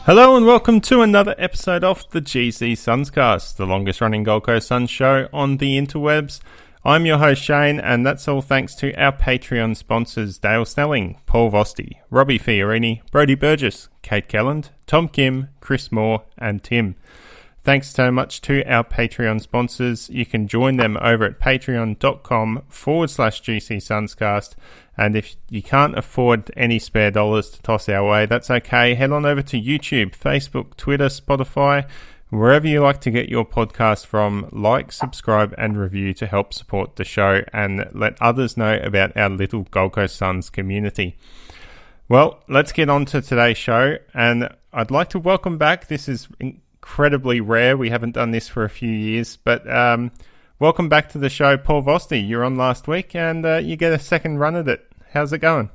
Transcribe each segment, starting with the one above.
Hello and welcome to another episode of the GCSUNScast, the longest running Gold Coast Suns show on the interwebs. I'm your host Shane, and that's all thanks to our Patreon sponsors Dale Snelling, Paul Vosti, Robbie Fiorini, Brodie Burgess, Kate Kelland, Tom Kim, Chris Moore and Tim. Thanks so much to our Patreon sponsors. You can join them over at patreon.com/GCSUNScast. And if you can't afford any spare dollars to toss our way, that's okay. Head on over to YouTube, Facebook, Twitter, Spotify, wherever you like to get your podcast from. Like, subscribe and review to help support the show and let others know about our little Gold Coast Suns community. Well, let's get on to today's show. And I'd like to welcome back. This is incredibly rare. We haven't done this for a few years, but welcome back to the show, Paul Vosti. You're on last week and you get a second run at it. How's it going?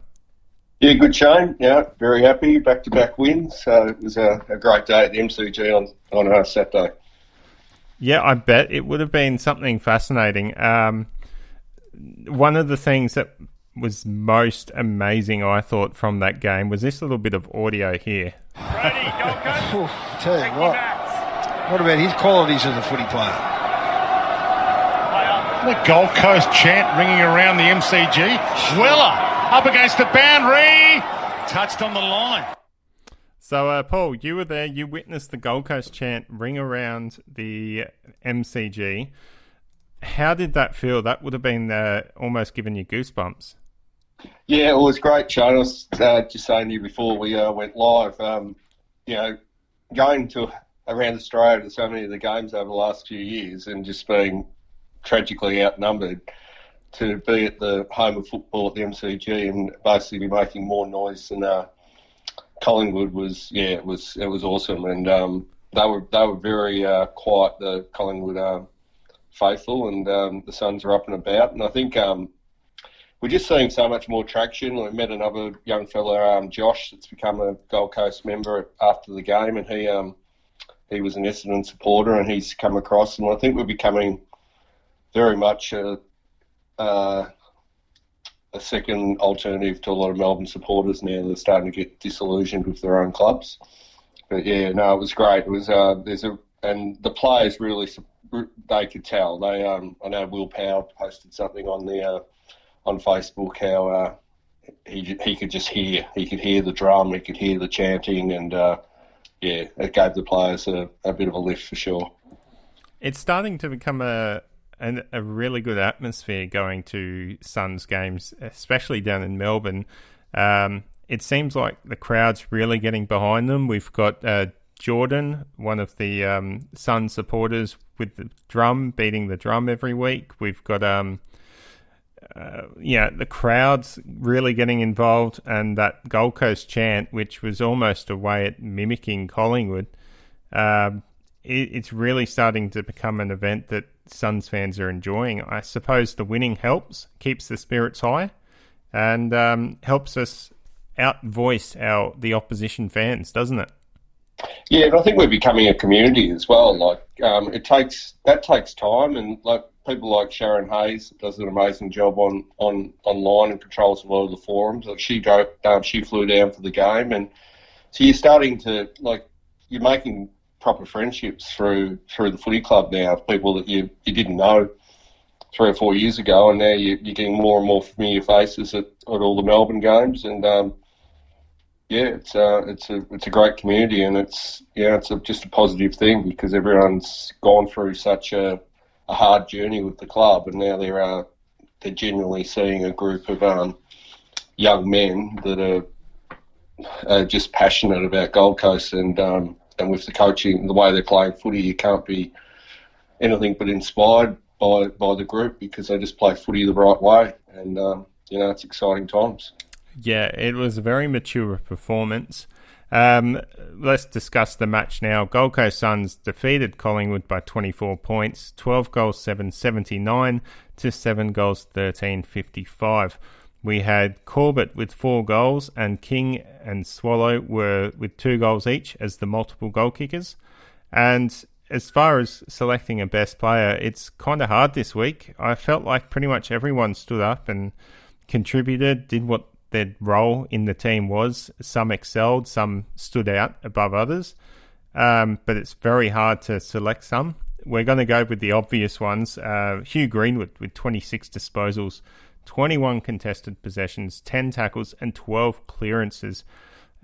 Yeah, good, Shane. Yeah, very happy. Back-to-back wins. So it was a great day at the MCG on Saturday. Yeah, I bet it would have been something fascinating. One of the things that was most amazing, I thought, from that game was this little bit of audio here. Ready, Gold Coast. Tell you what about his qualities as a footy player? The Gold Coast chant ringing around the MCG. Weller up against the boundary. Touched on the line. So, Paul, you were there. You witnessed the Gold Coast chant ring around the MCG. How did that feel? That would have been almost giving you goosebumps. Yeah, it was great, Shane. I was just saying to you before we went live, going to around Australia to so many of the games over the last few years and just being tragically outnumbered, to be at the home of football at the MCG and basically be making more noise than Collingwood was. Yeah, it was awesome, and they were very quiet, the Collingwood faithful, and the Suns are up and about, and I think we're just seeing so much more traction. We met another young fella, Josh, that's become a Gold Coast member after the game, and he was an Essendon supporter, and he's come across, and I think we're becoming very much a second alternative to a lot of Melbourne supporters now. They're starting to get disillusioned with their own clubs. But yeah, no, it was great. It was and the players really, they could tell. They I know Will Powell posted something on the on Facebook how he could just hear. He could hear the drum. He could hear the chanting, and it gave the players a bit of a lift for sure. It's starting to become a really good atmosphere going to Suns games, especially down in Melbourne. It seems like the crowd's really getting behind them. We've got Jordan, one of the Suns supporters, with the drum, beating the drum every week. We've got the crowd's really getting involved, and that Gold Coast chant, which was almost a way at mimicking Collingwood, it's really starting to become an event that Suns fans are enjoying. I suppose the winning helps, keeps the spirits high, and helps us out-voice the opposition fans, doesn't it? Yeah, and I think we're becoming a community as well. Like, that takes time, and like people like Sharon Hayes does an amazing job online and controls a lot of the forums. Like she flew down for the game, and so you're starting to you're making proper friendships through the footy club now, people that you didn't know 3 or 4 years ago, and now you're getting more and more familiar faces at all the Melbourne games, and it's a great community, and it's just a positive thing because everyone's gone through such a hard journey with the club, and now they're genuinely seeing a group of young men that are just passionate about Gold Coast, and with the coaching, the way they're playing footy, you can't be anything but inspired by the group because they just play footy the right way, and it's exciting times. Yeah, it was a very mature performance. Let's discuss the match now. Gold Coast Suns defeated Collingwood by 24 points, 12 goals, 779 to 7 goals, 1355. We had Corbett with 4 goals, and King and Swallow were with 2 goals each as the multiple goal kickers. And as far as selecting a best player, it's kind of hard this week. I felt like pretty much everyone stood up and contributed, did what their role in the team was. Some excelled, some stood out above others, but it's very hard to select some. We're going to go with the obvious ones. Hugh Greenwood with 26 disposals, 21 contested possessions, 10 tackles and 12 clearances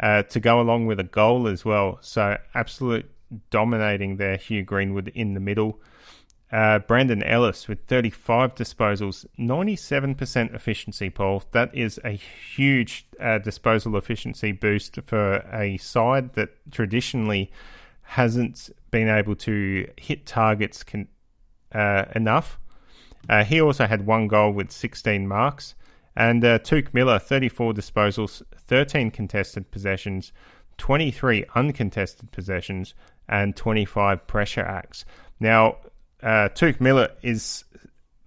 to go along with a goal as well. So absolute dominating there, Hugh Greenwood in the middle. Brandon Ellis with 35 disposals, 97% efficiency, Paul. That is a huge disposal efficiency boost for a side that traditionally hasn't been able to hit targets enough. He also had one goal with 16 marks. And Tuke Miller, 34 disposals, 13 contested possessions, 23 uncontested possessions, and 25 pressure acts. Now, Tuke Miller has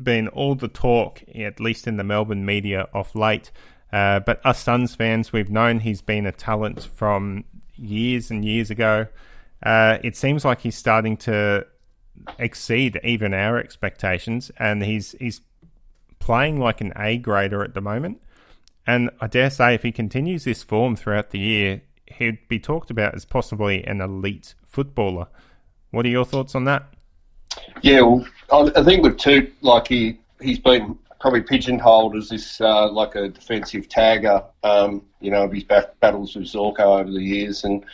been all the talk, at least in the Melbourne media, of late. But us Suns fans, we've known he's been a talent from years and years ago. It seems like he's starting to exceed even our expectations, and he's playing like an A grader at the moment. And I dare say if he continues this form throughout the year, he'd be talked about as possibly an elite footballer. What are your thoughts on that? Yeah, well, I think with Toot, like he's been probably pigeonholed as this like a defensive tagger, of his battles with Zorko over the years, and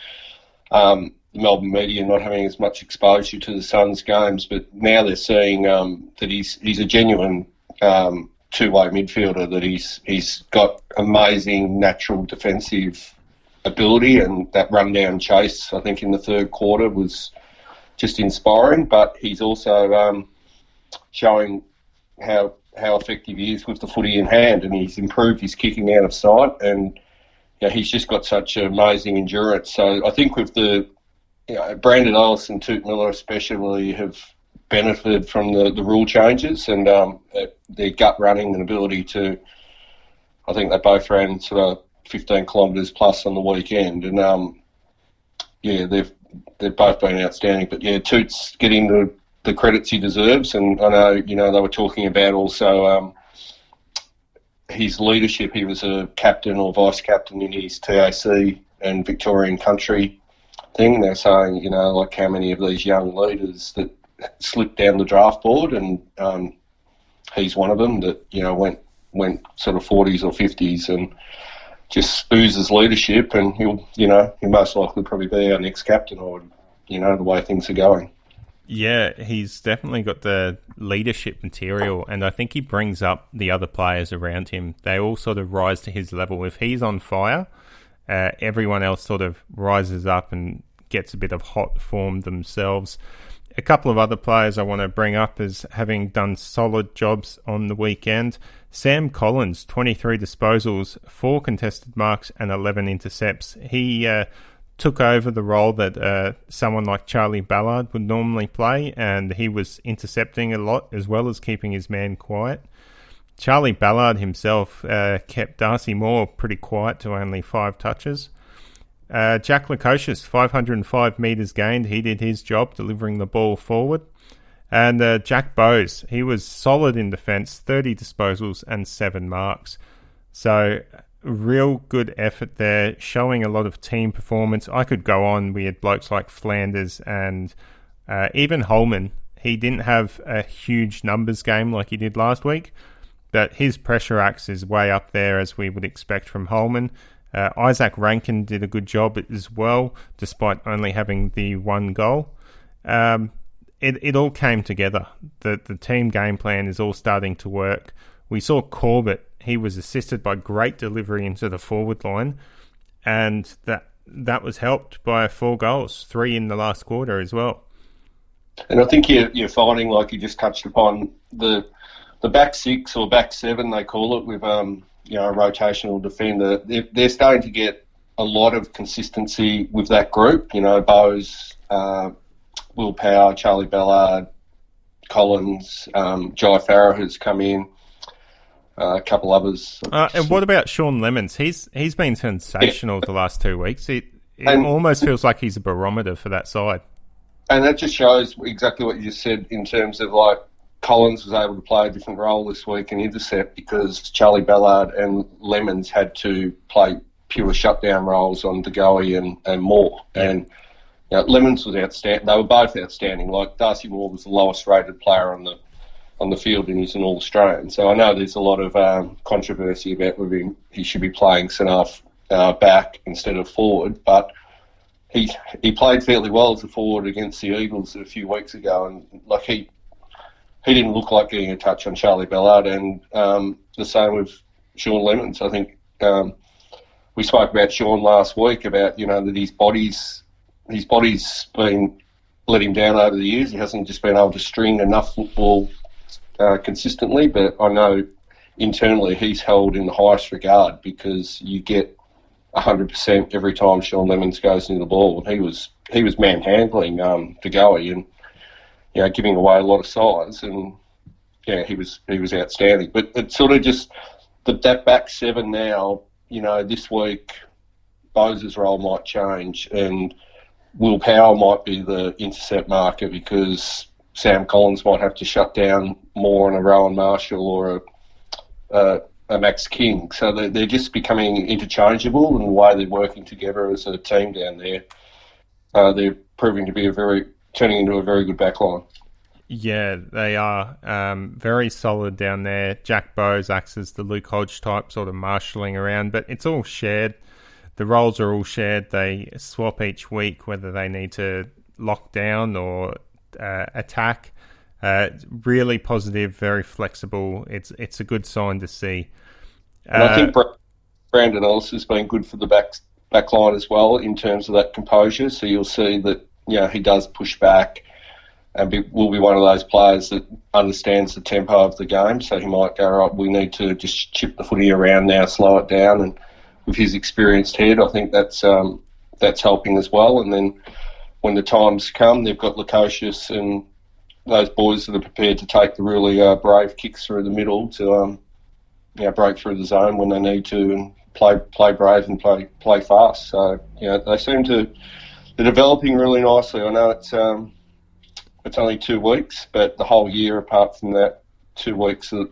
the Melbourne media not having as much exposure to the Suns games, but now they're seeing that he's a genuine two-way midfielder, that he's got amazing natural defensive ability, and that run-down chase, I think, in the third quarter was just inspiring, but he's also showing how effective he is with the footy in hand, and he's improved his kicking out of sight, and he's just got such amazing endurance. So I think with the Brandon Ellis and Tuke Miller especially have benefited from the rule changes, and their gut running and ability to, I think they both ran sort of 15 kilometres plus on the weekend, and they've both been outstanding. But Toots getting the credits he deserves, and I know they were talking about also his leadership. He was a captain or vice captain in his TAC and Victorian country thing. They're saying like how many of these young leaders that slipped down the draft board, and he's one of them that went sort of 40s or 50s and just oozes leadership, and he'll most likely probably be our next captain, or the way things are going. Yeah, he's definitely got the leadership material, and I think he brings up the other players around him. They all sort of rise to his level. If he's on fire, everyone else sort of rises up and gets a bit of hot form themselves. A couple of other players I want to bring up as having done solid jobs on the weekend. Sam Collins, 23 disposals, 4 contested marks and 11 intercepts. He took over the role that someone like Charlie Ballard would normally play, and he was intercepting a lot as well as keeping his man quiet. Charlie Ballard himself kept Darcy Moore pretty quiet to only 5 touches. Jack Lukosius, 505 metres gained. He did his job delivering the ball forward. And Jack Bowes, he was solid in defence, 30 disposals and 7 marks. So real good effort there, showing a lot of team performance. I could go on. We had blokes like Flanders and even Holman. He didn't have a huge numbers game like he did last week, but his pressure acts is way up there as we would expect from Holman. Isaac Rankin did a good job as well, despite only having the 1 goal. It all came together. The team game plan is all starting to work. We saw Corbett. He was assisted by great delivery into the forward line, and that was helped by 4 goals, 3 in the last quarter as well. And I think you're finding, like you just touched upon, the back 6 or back 7, they call it, with a rotational defender. They're starting to get a lot of consistency with that group. Bowes, Will Power, Charlie Ballard, Collins, Jai Farah has come in, a couple others. And what about Sean Lemons? He's been sensational the last 2 weeks. It almost feels like he's a barometer for that side. And that just shows exactly what you just said in terms of, like, Collins was able to play a different role this week and intercept because Charlie Ballard and Lemons had to play pure shutdown roles on De Goey and Moore. Yeah. And Lemons was outstanding. They were both outstanding. Like Darcy Moore was the lowest rated player on the field, and he's an All-Australian. So I know there's a lot of controversy about whether he should be playing centre back instead of forward, but he played fairly well as a forward against the Eagles a few weeks ago, and like he didn't look like getting a touch on Charlie Ballard, and the same with Sean Lemons. I think we spoke about Sean last week about that his body's been let him down over the years. He hasn't just been able to string enough football consistently, but I know internally he's held in the highest regard because you get 100% every time Sean Lemons goes into the ball. He was manhandling De Goey and giving away a lot of size, and he was outstanding. But it's sort of just that back seven now. This week Bose's role might change, and Will Power might be the intercept marker because Sam Collins might have to shut down more on a Rowan Marshall or a Max King. So they're just becoming interchangeable, and the way they're working together as a team down there, they're proving to be turning into a very good backline. Yeah, they are very solid down there. Jack Bowes acts as the Luke Hodge type, sort of marshalling around, but it's all shared. The roles are all shared. They swap each week whether they need to lock down or attack. Really positive, very flexible. It's a good sign to see. And I think Brandon Ellis has been good for the back line as well in terms of that composure. So you'll see that he does push back and will be one of those players that understands the tempo of the game. So he might go, right, we need to just chip the footy around now, slow it down. And with his experienced head, I think that's helping as well. And then when the times come, they've got Lukosius and those boys that are prepared to take the really brave kicks through the middle to break through the zone when they need to and play brave and play fast. So they seem to they're developing really nicely. I know it's only 2 weeks, but the whole year apart from that 2 weeks, 2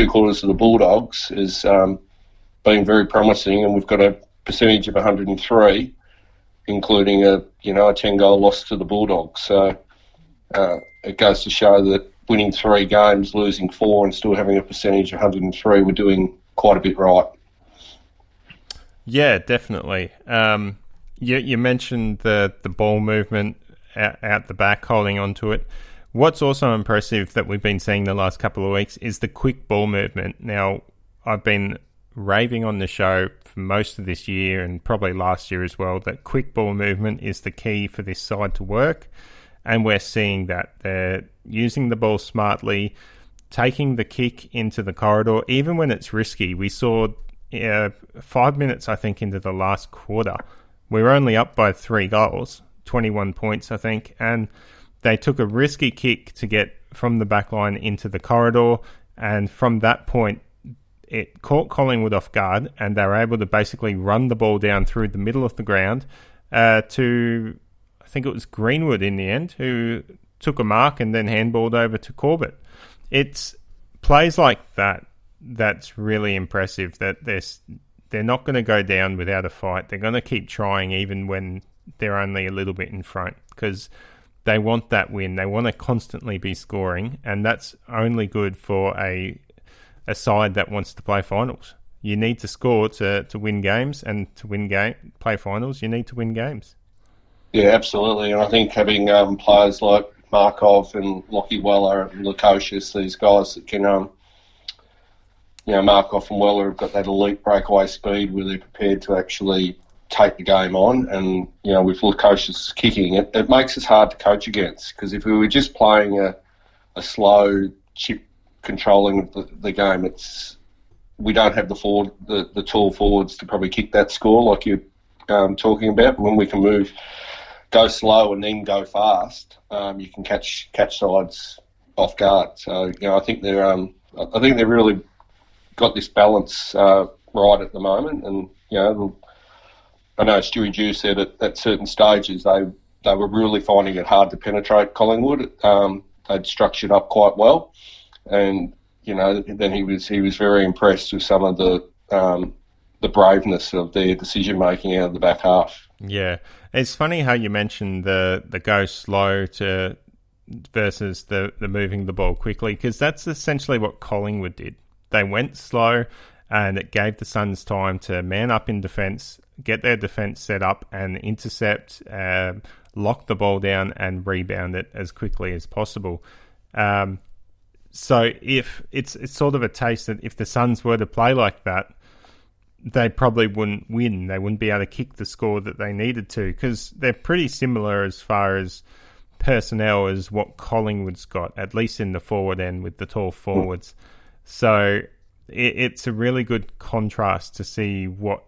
quarters of the Bulldogs is been very promising, and we've got a percentage of 103, including a 10-goal loss to the Bulldogs. So it goes to show that winning 3 games, losing 4, and still having a percentage of 103, we're doing quite a bit right. Yeah, definitely. You mentioned the ball movement out the back, holding on to it. What's also impressive that we've been seeing the last couple of weeks is the quick ball movement. Now, I've been raving on the show for most of this year and probably last year as well that quick ball movement is the key for this side to work, and we're seeing that. They're using the ball smartly, taking the kick into the corridor, even when it's risky. We saw 5 minutes, I think, into the last quarter. We were only up by 3 goals, 21 points, I think, and they took a risky kick to get from the back line into the corridor, and from that point, it caught Collingwood off guard, and they were able to basically run the ball down through the middle of the ground to, I think it was Greenwood in the end, who took a mark and then handballed over to Corbett. It's plays like that that's really impressive, that they're not going to go down without a fight. They're going to keep trying even when they're only a little bit in front, because they want that win. They want to constantly be scoring, and that's only good for a side that wants to play finals. You need to score to win games, and to play finals, you need to win games. Yeah, absolutely. And I think having players like Markov and Lockie Weller and Lukosius, these guys that can, Markov and Weller have got that elite breakaway speed where they're prepared to actually take the game on. And, with Lukosius kicking, it makes us hard to coach against, because if we were just playing a slow chip controlling the game, we don't have the tall forwards to probably kick that score like you're talking about. But when we can go slow and then go fast, you can catch sides off guard. So I think they've really got this balance right at the moment. And I know Stewie Dew said at certain stages they were really finding it hard to penetrate Collingwood. They'd structured up quite well. and then he was very impressed with some of the braveness of their decision making out of the back half. Yeah, it's funny how you mentioned the go slow to versus the moving the ball quickly, because that's essentially what Collingwood did. They went slow, and it gave the Suns time to man up in defence, get their defence set up, and intercept, lock the ball down, and rebound it as quickly as possible. So if it's sort of a taste that if the Suns were to play like that, they probably wouldn't win. They wouldn't be able to kick the score that they needed to, because they're pretty similar as far as personnel as what Collingwood's got, at least in the forward end with the tall forwards. So it's a really good contrast to see what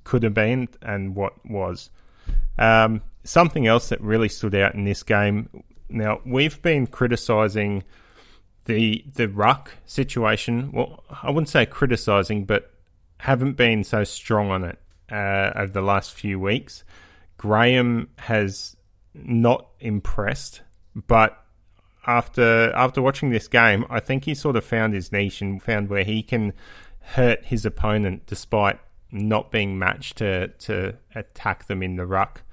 could have been and what was. Something else that really stood out in this game. Now, we've been criticising the ruck situation. Well, I wouldn't say criticising, but haven't been so strong on it over the last few weeks. Graham has not impressed, but after watching this game, I think he sort of found his niche and found where he can hurt his opponent despite not being matched to attack them in the ruck.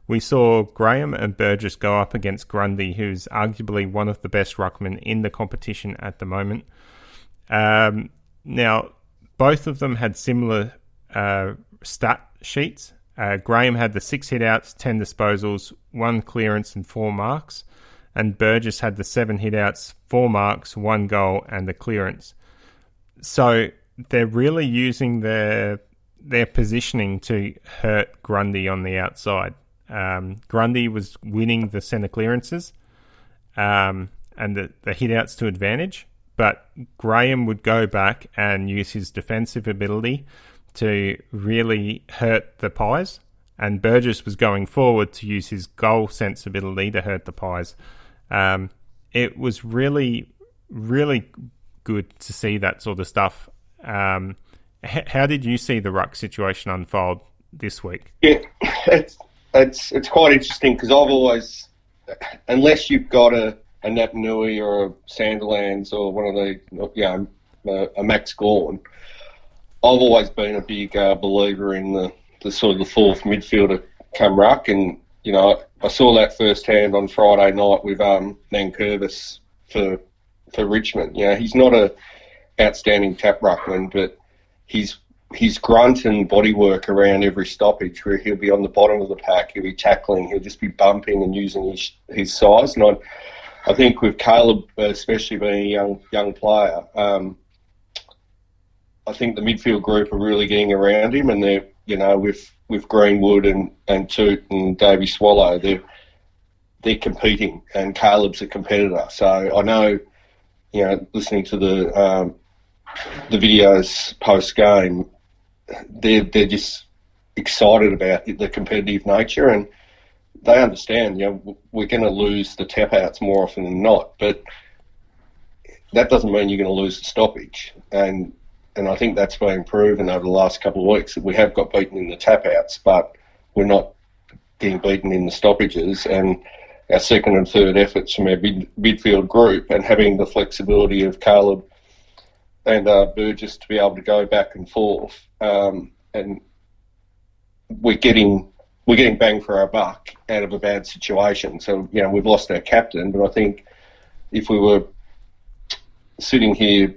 We saw Graham and Burgess go up against Grundy, who's arguably one of the best ruckmen in the competition at the moment. Now, both of them had similar stat sheets. Graham had the 6 hit-outs, 10 disposals, 1 clearance and 4 marks. And Burgess had the 7 hit-outs, 4 marks, 1 goal and a clearance. So they're really using their positioning to hurt Grundy on the outside. Grundy was winning the centre clearances and the hit-outs to advantage, but Graham would go back and use his defensive ability to really hurt the Pies, and Burgess was going forward to use his goal sensibility to hurt the Pies. It was really, really good to see that sort of stuff. How did you see the ruck situation unfold this week? Yeah, it's quite interesting, because I've always, unless you've got a Napanui or a Sanderlands or one of the, a Max Gorn, I've always been a big believer in the sort of the fourth midfielder come ruck, and I saw that firsthand on Friday night with Nankervis for Richmond. He's not a outstanding tap ruckman, but his grunt and bodywork around every stoppage, where he'll be on the bottom of the pack, he'll be tackling, he'll just be bumping and using his size. And I think with Caleb, especially being a young player, I think the midfield group are really getting around him, and they're, with Greenwood and Toot and Davey Swallow, they're competing, and Caleb's a competitor. So I know, listening to the videos post game, they're just excited about the competitive nature, and they understand, we're going to lose the tap outs more often than not, but that doesn't mean you're going to lose the stoppage. And I think that's been proven over the last couple of weeks, that we have got beaten in the tap outs, but we're not getting beaten in the stoppages. And our second and third efforts from our midfield group, and having the flexibility of Caleb and Burgess to be able to go back and forth, and we're getting bang for our buck out of a bad situation. So, we've lost our captain, but I think if we were sitting here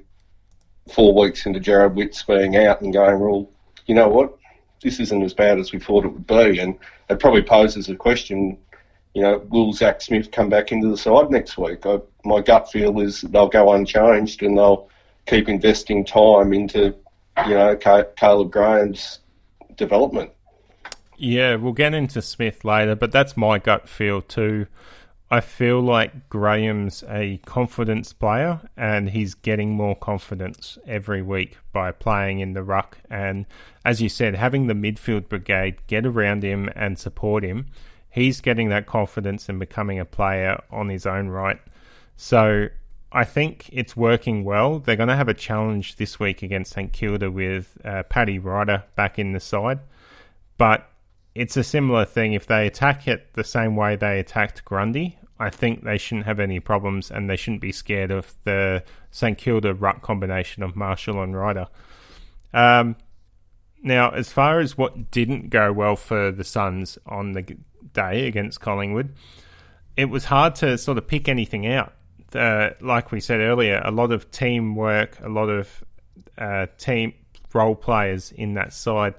4 weeks into Jared Witts being out and going, well, you know what, this isn't as bad as we thought it would be, and it probably poses a question, will Zach Smith come back into the side next week? My gut feel is they'll go unchanged, and they'll keep investing time into, Caleb Graham's development. Yeah, we'll get into Smith later, but that's my gut feel too. I feel like Graham's a confidence player, and he's getting more confidence every week by playing in the ruck. And as you said, having the midfield brigade get around him and support him, he's getting that confidence and becoming a player on his own right. So I think it's working well. They're going to have a challenge this week against St Kilda with Paddy Ryder back in the side. But it's a similar thing. If they attack it the same way they attacked Grundy, I think they shouldn't have any problems, and they shouldn't be scared of the St Kilda ruck combination of Marshall and Ryder. Now, as far as what didn't go well for the Suns on the day against Collingwood, it was hard to sort of pick anything out. Like we said earlier, a lot of teamwork, a lot of team role players in that side.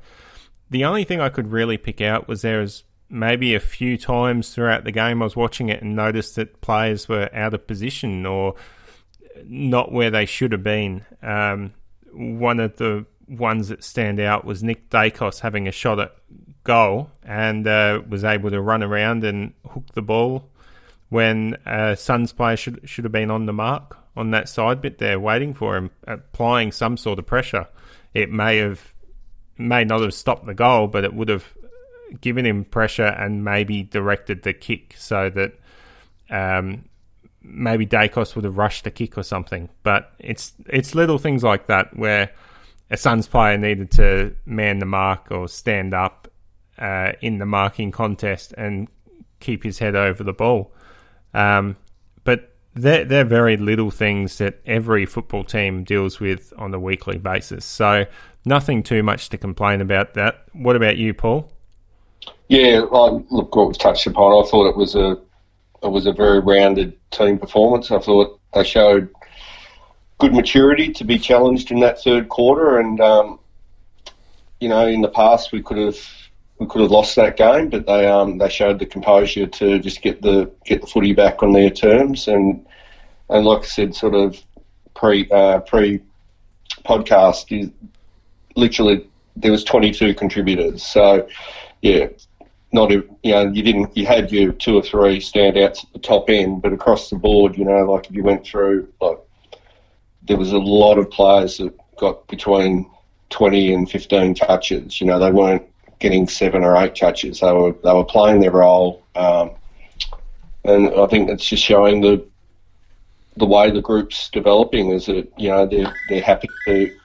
The only thing I could really pick out was there was maybe a few times throughout the game I was watching it and noticed that players were out of position or not where they should have been. One of the ones that stand out was Nick Dacos having a shot at goal and was able to run around and hook the ball when Suns player should have been on the mark on that side bit there waiting for him, applying some sort of pressure. It may not have stopped the goal, but it would have given him pressure and maybe directed the kick so that maybe Dacos would have rushed the kick or something. But it's little things like that where a Suns player needed to man the mark or stand up in the marking contest and keep his head over the ball. But they're very little things that every football team deals with on a weekly basis. So nothing too much to complain about that. What about you, Paul? Yeah, look, what was touched upon, I thought it was a very rounded team performance. I thought they showed good maturity to be challenged in that third quarter, and in the past we could have lost that game, but they showed the composure to just get the footy back on their terms, and like I said, sort of pre podcast, is literally there was 22 contributors, so yeah. You had your two or three standouts at the top end, but across the board, like if you went through, like there was a lot of players that got between 20 and 15 touches. They weren't getting 7 or 8 touches. They were playing their role, and I think that's just showing the way the group's developing is that they're happy to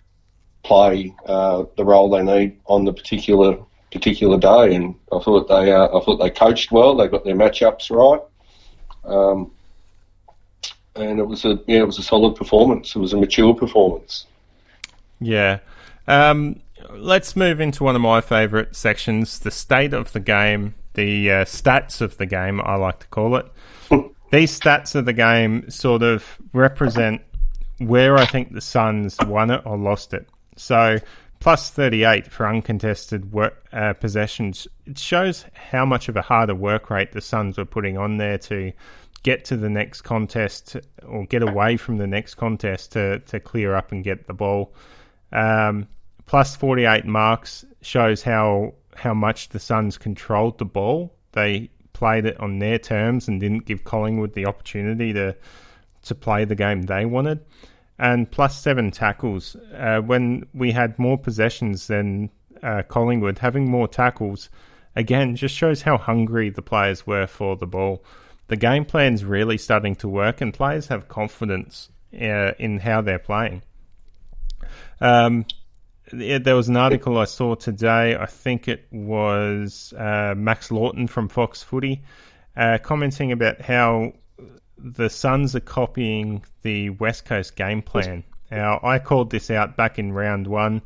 play the role they need on the particular day, and I thought they coached well. They got their matchups right, and it was a solid performance. It was a mature performance. Yeah. Let's move into one of my favourite sections: the state of the game, the stats of the game. I like to call it. These stats of the game sort of represent where I think the Suns won it or lost it. So, plus 38 for uncontested possessions. It shows how much of a harder work rate the Suns were putting on there to get to the next contest or get away from the next contest to clear up and get the ball. Plus 48 marks shows how much the Suns controlled the ball. They played it on their terms and didn't give Collingwood the opportunity to play the game they wanted. And plus 7 tackles. When we had more possessions than Collingwood, having more tackles, again, just shows how hungry the players were for the ball. The game plan's really starting to work, and players have confidence in how they're playing. There was an article I saw today, I think it was Max Lawton from Fox Footy, commenting about how the Suns are copying the West Coast game plan. Now, I called this out back in round 1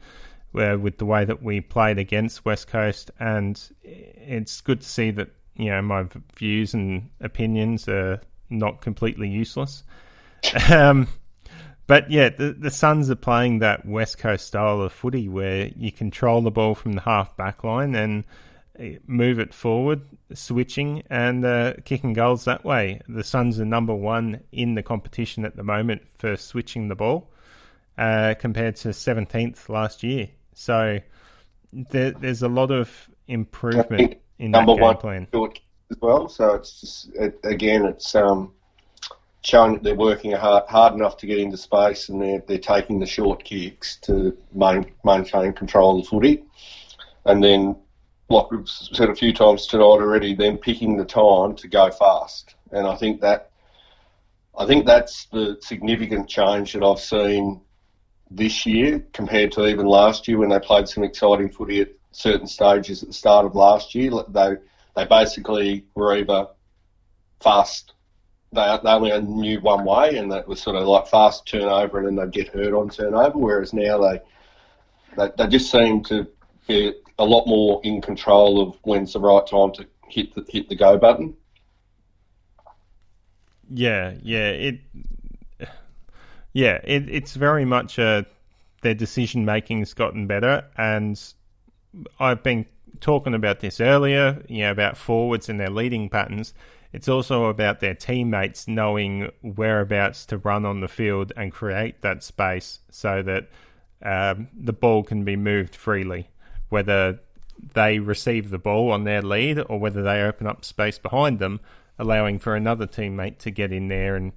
with the way that we played against West Coast, and it's good to see that my views and opinions are not completely useless. But yeah, the Suns are playing that West Coast style of footy where you control the ball from the half back line and move it forward, switching and kicking goals that way. The Suns are number 1 in the competition at the moment for switching the ball compared to 17th last year. So there's a lot of improvement in that game plan. As well, so it's just, it's showing that they're working hard enough to get into space, and they're taking the short kicks to maintain control of the footy, and then, like we've said a few times tonight already, then picking the time to go fast. And I think that's the significant change that I've seen this year compared to even last year when they played some exciting footy at certain stages at the start of last year. They basically were either fast they only knew one way, and that was sort of like fast turnover, and then they'd get hurt on turnover. Whereas now they just seem to be a lot more in control of when's the right time to hit the go button. It's very much their decision making's gotten better, and I've been talking about this earlier, about forwards and their leading patterns. It's also about their teammates knowing whereabouts to run on the field and create that space so that the ball can be moved freely, whether they receive the ball on their lead or whether they open up space behind them, allowing for another teammate to get in there and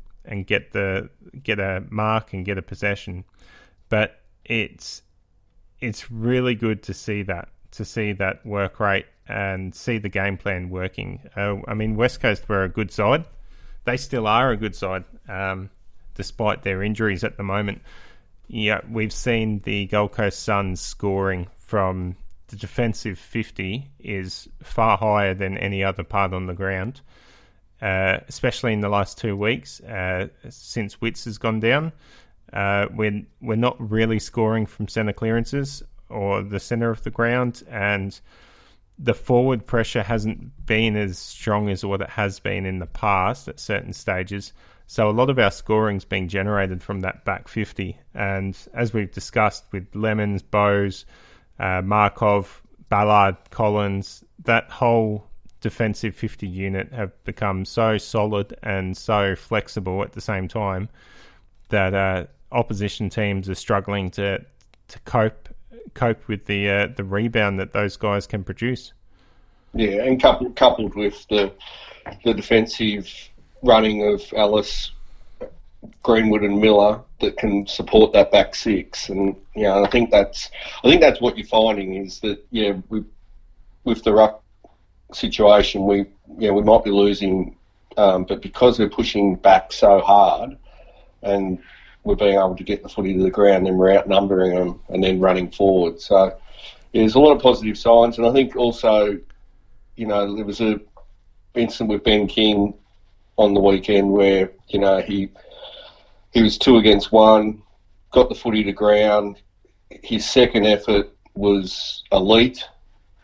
get a mark and get a possession. But it's really good to see that work rate and see the game plan working. West Coast were a good side. They still are a good side, despite their injuries at the moment. Yeah, we've seen the Gold Coast Suns scoring from the defensive 50 is far higher than any other part on the ground, especially in the last 2 weeks since Witts has gone down. We're not really scoring from centre clearances or the centre of the ground, and the forward pressure hasn't been as strong as what it has been in the past at certain stages. So a lot of our scoring's being generated from that back 50. And as we've discussed with Lemons, Bowes, Markov, Ballard, Collins, that whole defensive 50 unit have become so solid and so flexible at the same time that opposition teams are struggling to cope with the rebound that those guys can produce. Yeah, and coupled with the defensive running of Ellis, Greenwood, and Miller that can support that back six, and I think that's what you're finding is that with the ruck situation we might be losing, but because we're pushing back so hard and we're being able to get the footy to the ground, then we're outnumbering them and then running forward. So there's a lot of positive signs, and I think also, there was a incident with Ben King on the weekend where, he was 2 against 1, got the footy to ground. His second effort was elite.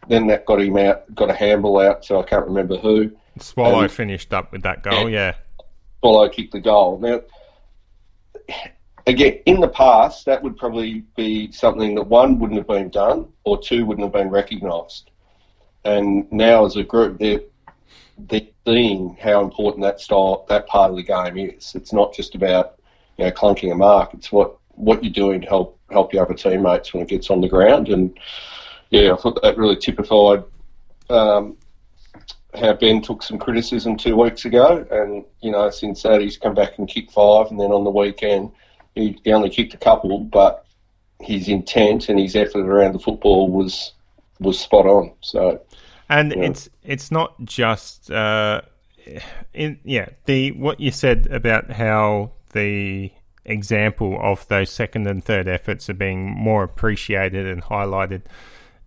Then that got him out, got a handball out, so I can't remember who. Swallow finished up with that goal, yeah. Swallow kicked the goal. Now, again, in the past, that would probably be something that 1 wouldn't have been done or 2 wouldn't have been recognised. And now as a group, they're seeing how important that part of the game is. It's not just about clunking a mark. It's what you're doing to help your other teammates when it gets on the ground. And I thought that really typified how Ben took some criticism 2 weeks ago. And since that he's come back and kicked 5, and then on the weekend he only kicked a couple, but his intent and his effort around the football was spot on. So. And it's not just what you said about how the example of those second and third efforts are being more appreciated and highlighted.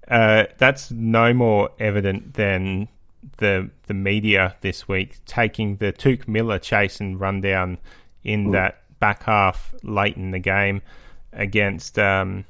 That's no more evident than the media this week taking the Tuke Miller chase and rundown in that back half late in the game against. I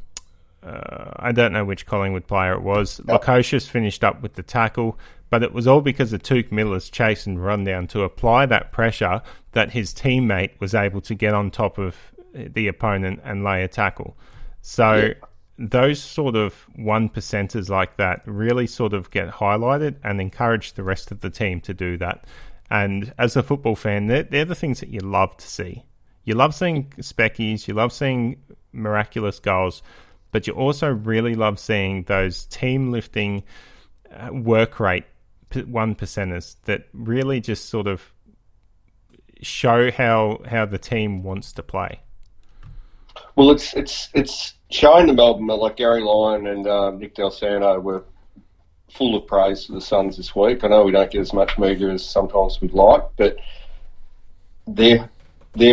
don't know which Collingwood player it was. Lukosius finished up with the tackle, but it was all because of Tuke Miller's chase and rundown to apply that pressure that his teammate was able to get on top of the opponent and lay a tackle. So those sort of 1%ers like that really sort of get highlighted and encourage the rest of the team to do that. And as a football fan, they're the things that you love to see. You love seeing speckies, you love seeing miraculous goals, but you also really love seeing those team-lifting work rate 1%ers that really just sort of show how the team wants to play. Well, it's showing the Melbourne, like Gary Lyon and Nick Del Santo were full of praise for the Suns this week. I know we don't get as much media as sometimes we'd like, but their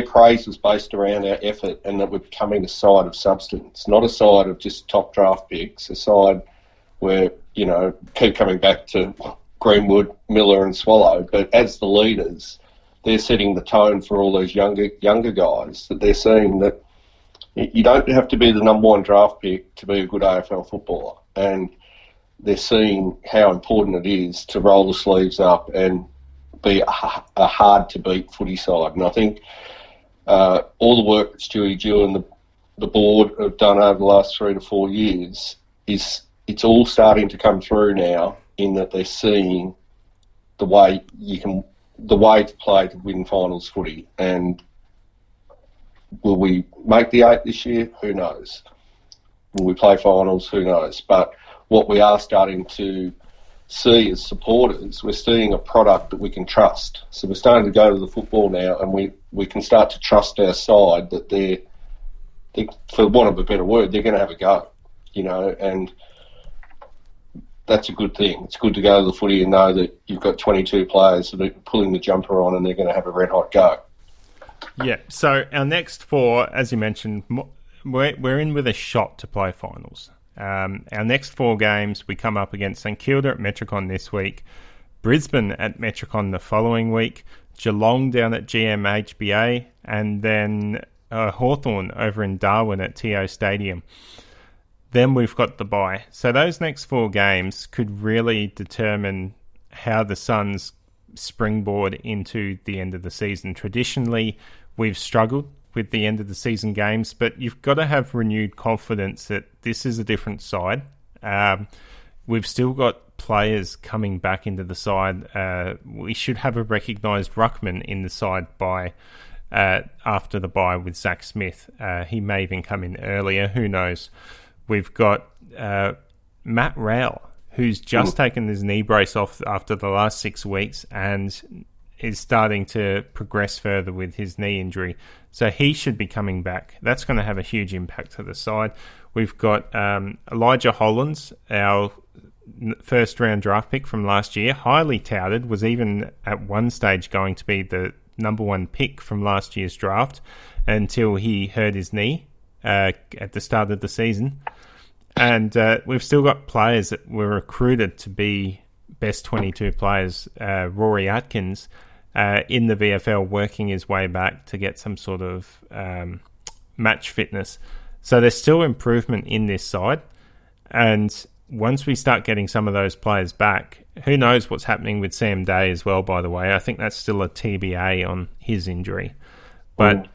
praise was based around our effort and that we're becoming a side of substance, not a side of just top draft picks, a side where, keep coming back to Greenwood, Miller and Swallow, but as the leaders, they're setting the tone for all those younger guys, that they're seeing that you don't have to be the number one draft pick to be a good AFL footballer. And they're seeing how important it is to roll the sleeves up and be a hard-to-beat footy side. And I think all the work that Stewie Gill and the board have done over the last 3 to 4 years it's all starting to come through now, in that they're seeing the way to play to win finals footy. And will we make the 8 this year? Who knows? Will we play finals? Who knows? But what we are starting to see as supporters, we're seeing a product that we can trust. So we're starting to go to the football now, and we can start to trust our side that they, for want of a better word, they're going to have a go, and that's a good thing. It's good to go to the footy and know that you've got 22 players that are pulling the jumper on and they're going to have a red-hot go. Yeah, so our next 4, as you mentioned, we're in with a shot to play finals. Our next 4 games, we come up against St Kilda at Metricon this week, Brisbane at Metricon the following week, Geelong down at GMHBA, and then Hawthorn over in Darwin at TO Stadium. Then we've got the bye. So those next 4 games could really determine how the Suns springboard into the end of the season. Traditionally, we've struggled with the end of the season games, but you've got to have renewed confidence that this is a different side. We've still got players coming back into the side. We should have a recognised ruckman in the side by after the bye with Zach Smith. He may even come in earlier. Who knows? We've got Matt Rowell, who's just taken his knee brace off after the last 6 weeks and is starting to progress further with his knee injury. So he should be coming back. That's going to have a huge impact to the side. We've got Elijah Hollands, our first-round draft pick from last year, highly touted, was even at one stage going to be the number 1 pick from last year's draft until he hurt his knee at the start of the season. And we've still got players that were recruited to be best 22 players. Rory Atkins in the VFL working his way back to get some sort of match fitness. So there's still improvement in this side. And once we start getting some of those players back, who knows what's happening with Sam Day as well, by the way. I think that's still a TBA on his injury. But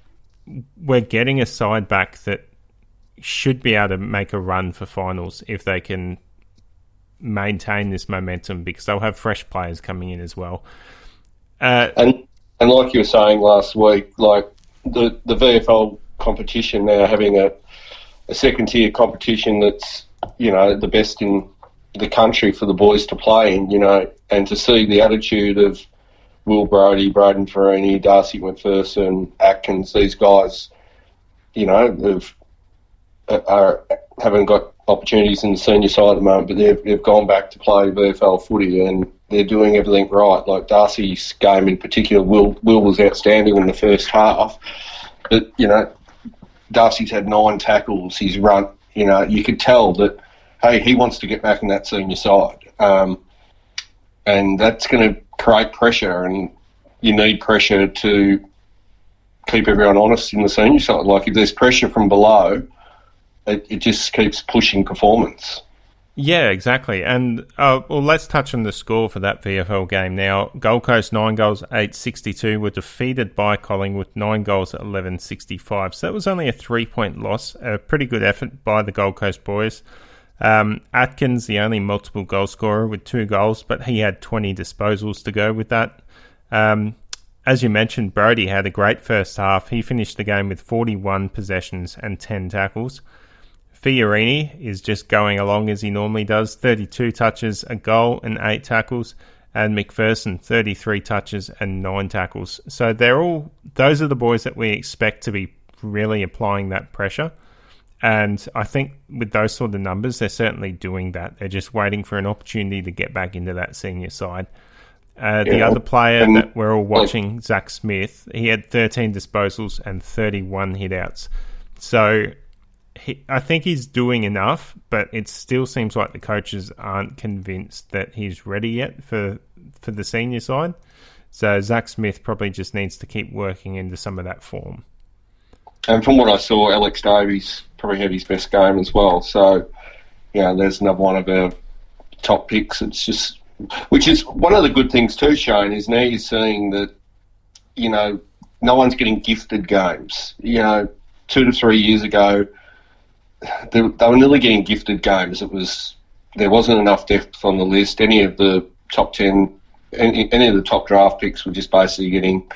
we're getting a side back that should be able to make a run for finals if they can maintain this momentum, because they'll have fresh players coming in as well. And like you were saying last week, like the VFL competition now having a second tier competition that's, the best in the country for the boys to play in, and to see the attitude of Will Brodie, Braden Farini, Darcy McPherson, Atkins, these guys, haven't got opportunities in the senior side at the moment, but they've gone back to play VFL footy and they're doing everything right. Like Darcy's game in particular, Will was outstanding in the first half, but Darcy's had 9 tackles. He's run. You could tell that, hey, he wants to get back in that senior side, and that's going to create pressure, and you need pressure to keep everyone honest in the senior side. Like if there's pressure from below, it just keeps pushing performance. Yeah, exactly. And let's touch on the score for that VFL game now. Gold Coast 9 goals, 862 were defeated by Collingwood 9 goals, 1165. So that was only a 3-point loss. A pretty good effort by the Gold Coast boys. Atkins, the only multiple goal scorer with 2 goals, but he had 20 disposals to go with that. As you mentioned, Brodie had a great first half. He finished the game with 41 possessions and 10 tackles. Fiorini is just going along as he normally does, 32 touches, a goal and 8 tackles, and McPherson, 33 touches and 9 tackles. So those are the boys that we expect to be really applying that pressure. And I think with those sort of numbers, they're certainly doing that. They're just waiting for an opportunity to get back into that senior side. The other player that we're all watching, Zach Smith, he had 13 disposals and 31 hit-outs. So I think he's doing enough, but it still seems like the coaches aren't convinced that he's ready yet for the senior side. So Zach Smith probably just needs to keep working into some of that form. And from what I saw, Alex Davies probably had his best game as well. So, there's another one of our top picks. It's just, which is one of the good things too, Shane, is now you're seeing that, no one's getting gifted games. 2 to 3 years ago, they were nearly getting gifted games. There wasn't enough depth on the list. Any of the top 10, any of the top draft picks were just basically getting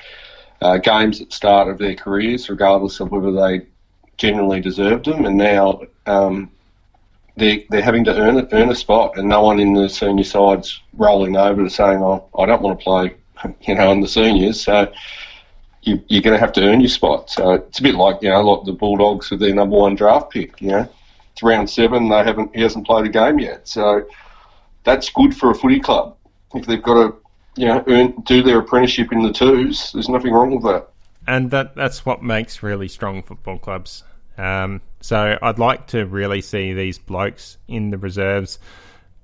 games at the start of their careers, regardless of whether they genuinely deserved them. And now they're having to earn a spot, and no one in the senior side's rolling over to saying, I don't want to play, in the seniors. So you're going to have to earn your spot. So it's a bit like, like the Bulldogs with their number one draft pick. It's round 7, he hasn't played a game yet. So that's good for a footy club. If they've got to, do their apprenticeship in the twos, there's nothing wrong with that. And that's what makes really strong football clubs. So I'd like to really see these blokes in the reserves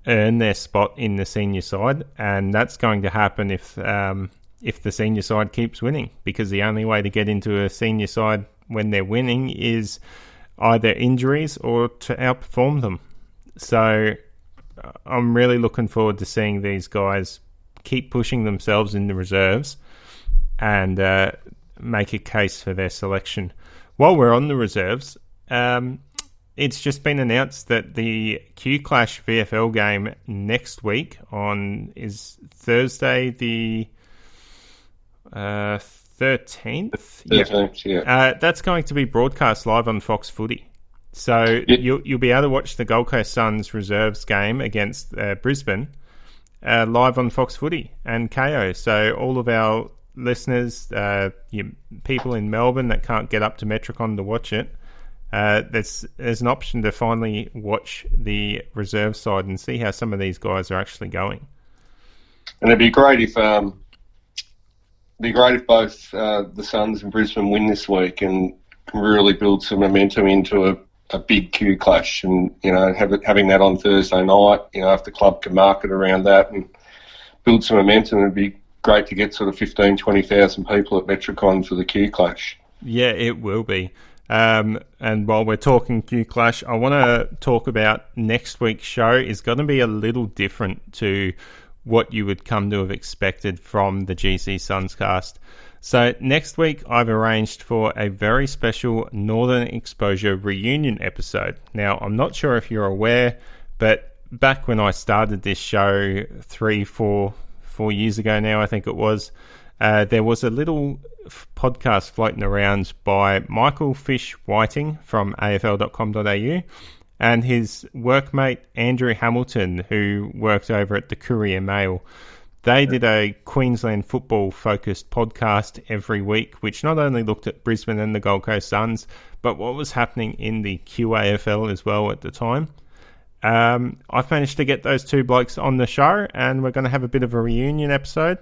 earn their spot in the senior side, and that's going to happen if the senior side keeps winning, because the only way to get into a senior side when they're winning is either injuries or to outperform them. So I'm really looking forward to seeing these guys keep pushing themselves in the reserves and make a case for their selection. While we're on the reserves, it's just been announced that the Qclash VFL game next week is Thursday the 13th? 13th, yeah. That's going to be broadcast live on Fox Footy. So you'll be able to watch the Gold Coast Suns reserves game against Brisbane live on Fox Footy and KO. So all of our listeners, people in Melbourne that can't get up to Metricon to watch it, there's an option to finally watch the reserve side and see how some of these guys are actually going. And it'd be great if both the Suns and Brisbane win this week and can really build some momentum into a big Qclash, and having that on Thursday night. If the club can market around that and build some momentum, it'd be great to get sort of 15,000, 20,000 people at Metricon for the Qclash. Yeah, it will be. And while we're talking Qclash, I want to talk about next week's show is going to be a little different to what you would come to have expected from the GCSUNScast. So next week, I've arranged for a very special Northern Exposure reunion episode. Now, I'm not sure if you're aware, but back when I started this show 4 years ago now, I think it was, there was a little podcast floating around by Michael Fish Whiting from afl.com.au and his workmate Andrew Hamilton, who worked over at the Courier Mail. They did a Queensland football-focused podcast every week, which not only looked at Brisbane and the Gold Coast Suns, but what was happening in the QAFL as well at the time. I've managed to get those two blokes on the show, and we're going to have a bit of a reunion episode.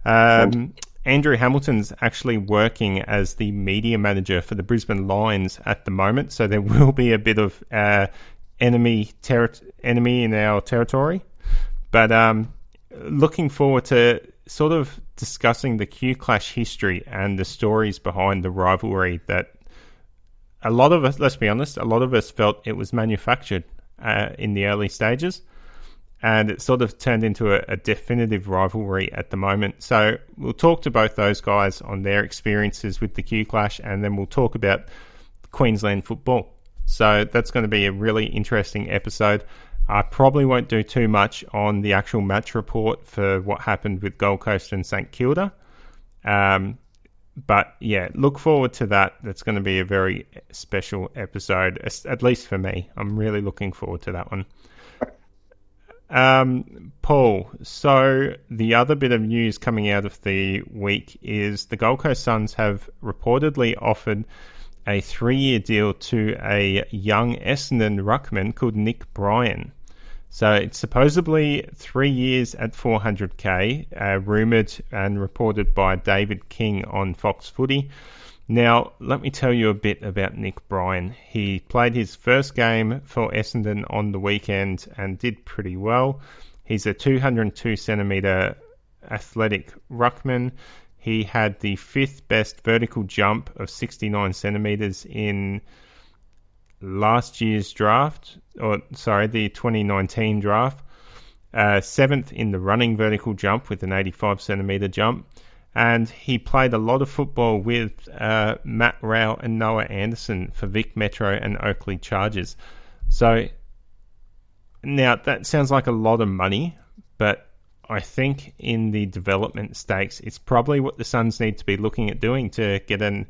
Andrew Hamilton's actually working as the media manager for the Brisbane Lions at the moment, so there will be a bit of enemy in our territory. But looking forward to sort of discussing the Qclash history and the stories behind the rivalry that a lot of us, let's be honest, a lot of us felt it was manufactured in the early stages, and it sort of turned into a definitive rivalry at the moment. So we'll talk to both those guys on their experiences with the Qclash, and then we'll talk about Queensland football. So that's going to be a really interesting episode. I probably won't do too much on the actual match report for what happened with Gold Coast and St Kilda. But yeah, look forward to that. That's going to be a very special episode, at least for me. I'm really looking forward to that one. Paul, so the other bit of news coming out of the week is the Gold Coast Suns have reportedly offered a 3-year deal to a young Essendon ruckman called Nick Bryan. So it's supposedly 3 years at $400K, rumoured and reported by David King on Fox Footy. Now, let me tell you a bit about Nick Bryan. He played his first game for Essendon on the weekend and did pretty well. He's a 202 centimetre athletic ruckman. He had the 5th best vertical jump of 69 centimetres in last year's draft, the 2019 draft. 7th in the running vertical jump with an 85 centimetre jump. And he played a lot of football with Matt Rao and Noah Anderson for Vic Metro and Oakley Chargers. So now that sounds like a lot of money, but I think in the development stakes, it's probably what the Suns need to be looking at doing to get an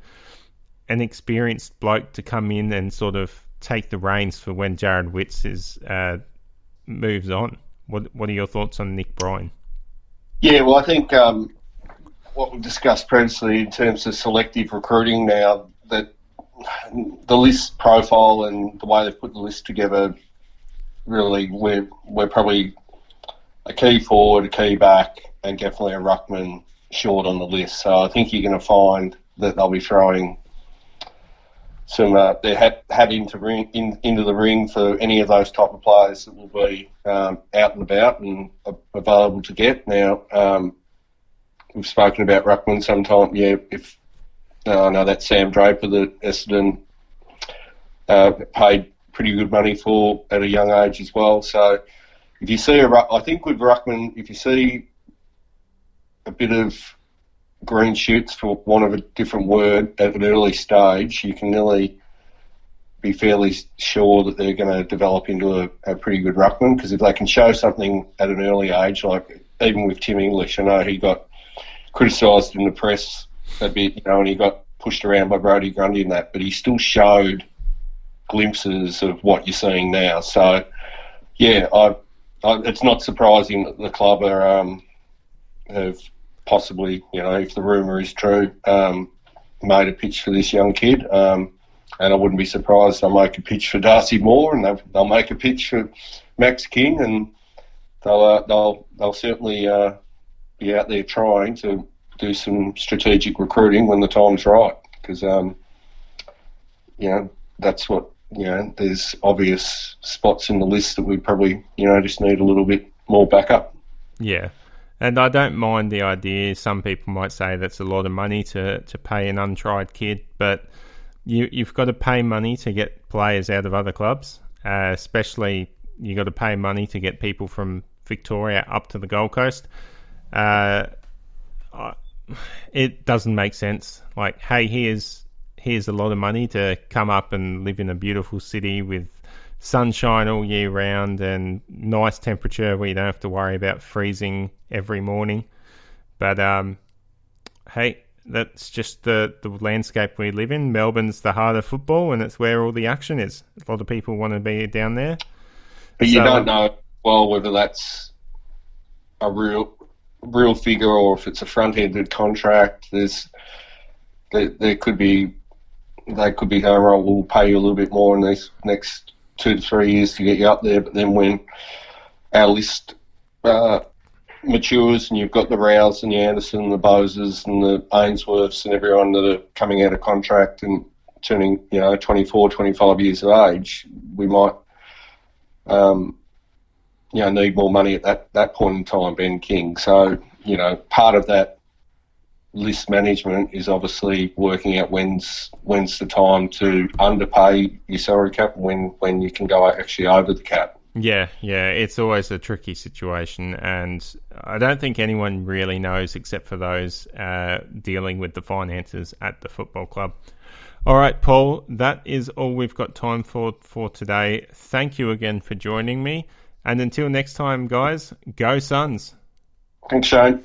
experienced bloke to come in and sort of take the reins for when Jared Witts moves on. What are your thoughts on Nick Bryan? Yeah, well, I think what we discussed previously in terms of selective recruiting now, that the list profile and the way they've put the list together, really, we're probably a key forward, a key back, and definitely a ruckman short on the list. So I think you're going to find that they'll be throwing some their hat into the ring for any of those type of players that will be out and about and available to get. Now, we've spoken about ruckman sometime. Yeah, I know that Sam Draper that Essendon paid pretty good money for at a young age as well. So if you see I think with ruckman, if you see a bit of green shoots, for want of a different word, at an early stage, you can nearly be fairly sure that they're going to develop into a pretty good ruckman, because if they can show something at an early age, like even with Tim English, I know he got criticised in the press a bit, and he got pushed around by Brodie Grundy and that, but he still showed glimpses of what you're seeing now. So, yeah, it's not surprising that the club have possibly, if the rumour is true, made a pitch for this young kid. And I wouldn't be surprised they'll make a pitch for Darcy Moore, and they'll make a pitch for Max King, and they'll certainly be out there trying to do some strategic recruiting when the time's right, because that's what there's obvious spots in the list that we probably just need a little bit more backup. Yeah. And I don't mind the idea. Some people might say that's a lot of money to pay an untried kid, but you've got to pay money to get players out of other clubs, especially you've got to pay money to get people from Victoria up to the Gold Coast. It doesn't make sense. Like, hey, here's a lot of money to come up and live in a beautiful city with sunshine all year round and nice temperature where you don't have to worry about freezing every morning. But hey, that's just the landscape we live in. Melbourne's the heart of football, and it's where all the action is. A lot of people want to be down there. But you don't know whether that's a real figure or if it's a front-ended contract. There could be, they could be going, right, we'll pay you a little bit more in these next 2 to 3 years to get you up there. But then when our list matures and you've got the Rouse and the Anderson and the Boses and the Ainsworths and everyone that are coming out of contract and turning 24, 25 years of age, we might need more money at that point in time, Ben King. So part of that list management is obviously working out when's the time to underpay your salary cap and when you can go actually over the cap. Yeah, it's always a tricky situation, and I don't think anyone really knows except for those dealing with the finances at the football club. All right, Paul, that is all we've got time for today. Thank you again for joining me, and until next time, guys, go Suns. Thanks, Shane.